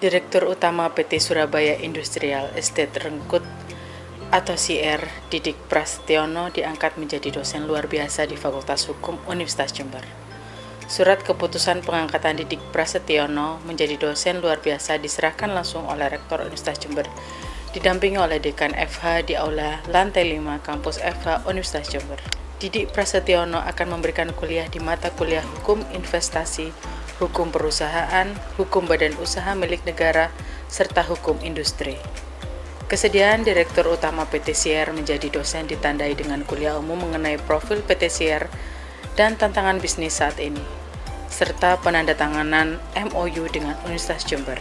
Direktur Utama PT Surabaya Industrial Estate Rengkut atau CR, Didik Prasetyono diangkat menjadi dosen luar biasa di Fakultas Hukum Universitas Jember. Surat keputusan pengangkatan Didik Prasetyono menjadi dosen luar biasa diserahkan langsung oleh Rektor Universitas Jember, didampingi oleh Dekan FH di Aula Lantai 5 Kampus FH Universitas Jember. Didik Prasetyono akan memberikan kuliah di mata kuliah Hukum Investasi, Hukum Perusahaan, Hukum Badan Usaha Milik Negara, serta Hukum Industri. Kesediaan Direktur Utama PT CR menjadi dosen ditandai dengan kuliah umum mengenai profil PT CR dan tantangan bisnis saat ini, serta penandatanganan MOU dengan Universitas Jember.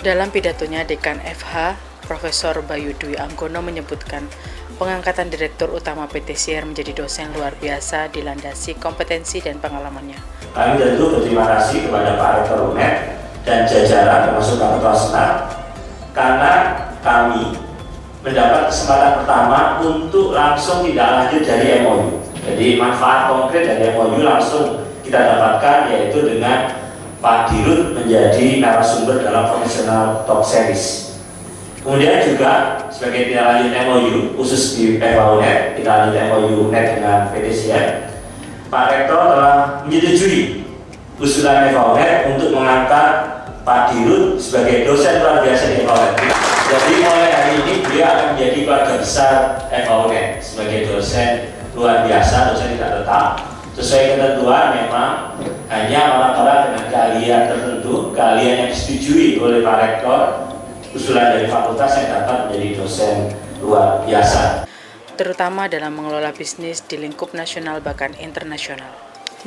Dalam pidatonya, Dekan FH, Profesor Bayu Dwi Anggono menyebutkan pengangkatan Direktur Utama PT CR menjadi dosen luar biasa dilandasi kompetensi dan pengalamannya. Kami tentu berterima kasih kepada Pak Rektor UNED dan jajaran termasuk Pak Ketua Senat karena kami mendapat kesempatan pertama untuk langsung tidak lanjut dari MOU. Jadi manfaat konkret dari MOU langsung kita dapatkan, yaitu dengan Pak Dirut menjadi narasumber dalam Professional Talk Series. Kemudian juga sebagai tindak lanjut MOU khusus di PFA-UNED, tindak lanjut MOU UNED dengan PT CR, Pak Rektor telah menyetujui usulan PFA-UNED untuk mengangkat Pak Dirut sebagai dosen luar biasa di PFA-UNED. Jadi mulai hari ini beliau akan menjadi keluarga besar PFA-UNED sebagai dosen luar biasa, dosen tidak tetap. Sesuai ketentuan memang hanya orang-orang dengan keahlian tertentu, keahlian yang disetujui oleh Pak Rektor, usulan dari fakultas yang dapat menjadi dosen luar biasa, terutama dalam mengelola bisnis di lingkup nasional bahkan internasional.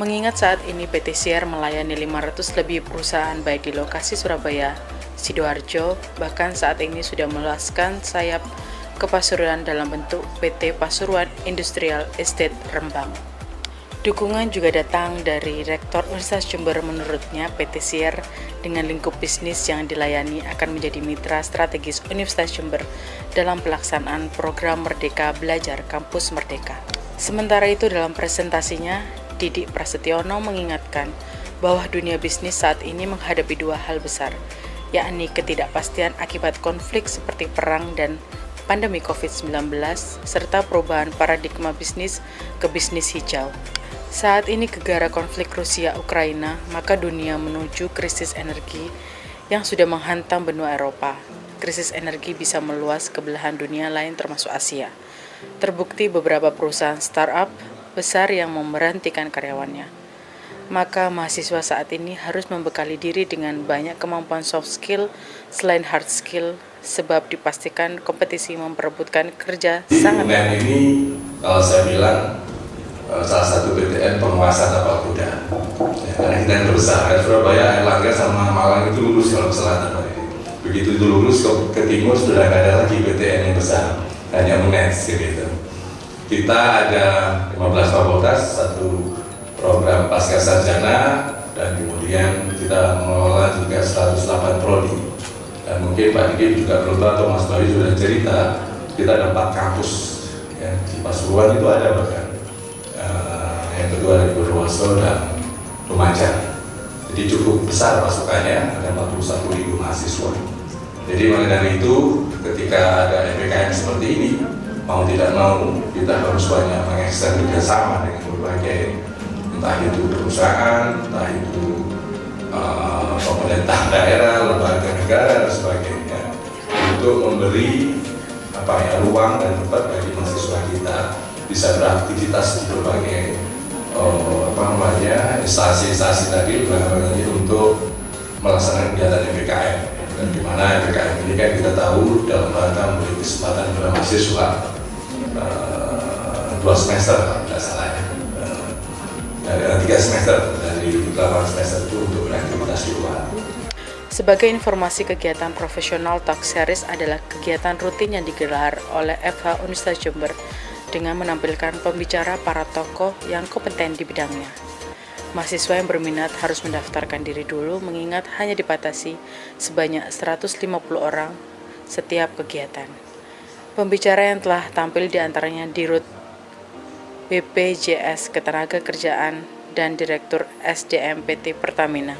Mengingat saat ini PT CR melayani 500 lebih perusahaan baik di lokasi Surabaya, Sidoarjo, bahkan saat ini sudah meluaskan sayap ke Pasuruan dalam bentuk PT Pasuruan Industrial Estate Rembang. Dukungan juga datang dari Rektor Universitas Jember. Menurutnya, PT CR dengan lingkup bisnis yang dilayani akan menjadi mitra strategis Universitas Jember dalam pelaksanaan program Merdeka Belajar Kampus Merdeka. Sementara itu, dalam presentasinya, Didik Prasetyono mengingatkan bahwa dunia bisnis saat ini menghadapi dua hal besar, yakni ketidakpastian akibat konflik seperti perang dan pandemi COVID-19, serta perubahan paradigma bisnis ke bisnis hijau. Saat ini gegara konflik Rusia-Ukraina, maka dunia menuju krisis energi yang sudah menghantam benua Eropa. Krisis energi bisa meluas ke belahan dunia lain termasuk Asia. Terbukti beberapa perusahaan startup besar yang memberhentikan karyawannya. Maka mahasiswa saat ini harus membekali diri dengan banyak kemampuan soft skill selain hard skill, sebab dipastikan kompetisi memperebutkan kerja sangat banyak. Ini kalau saya bilang salah satu PTN penguasa tapal kuda. Karena kita yang terbesar, Surabaya, Airlangga sama Malang itu lulus kalau ke selatan. Begitu itu lulus ke timur sudah tidak ada lagi PTN yang besar, hanya UNED gitu. Kita ada 15 fakultas, satu program pasca sarjana, dan kemudian kita mengelola juga 108 prodi. Dan mungkin Pak Diki juga belum tahu atau Mas Bayu sudah cerita, kita ada 4 kampus ya, di Pasuruan itu ada bahkan. Yang kedua dari Bondowoso dan Lumajang. Jadi cukup besar pasukannya, ada 41.000 mahasiswa. Jadi mulai dari itu, ketika ada MPKM seperti ini, mau tidak mau kita harus banyak mengekstern kerjasama dengan berbagai, entah itu perusahaan, entah itu pemerintah daerah, lembaga negara dan sebagainya, untuk memberi ruang dan tempat bagi mahasiswa kita bisa beraktivitas di berbagai instansi-instansi tadi untuk melaksanakan kegiatan MPKM. Dan di mana MPKM ini kan kita tahu dalam rangka memberi kesempatan kepada mahasiswa 2 semester kalau tidak salah ya, dari 3 semester dari 8 semester itu untuk beraktivitas di luar. Sebagai informasi, kegiatan Professional Talk Series adalah kegiatan rutin yang digelar oleh FH Universitas Jember dengan menampilkan pembicara para tokoh yang kompeten di bidangnya. Mahasiswa yang berminat harus mendaftarkan diri dulu, mengingat hanya dibatasi sebanyak 150 orang setiap kegiatan. Pembicara yang telah tampil diantaranya Dirut BPJS Ketenagakerjaan dan Direktur SDM PT Pertamina.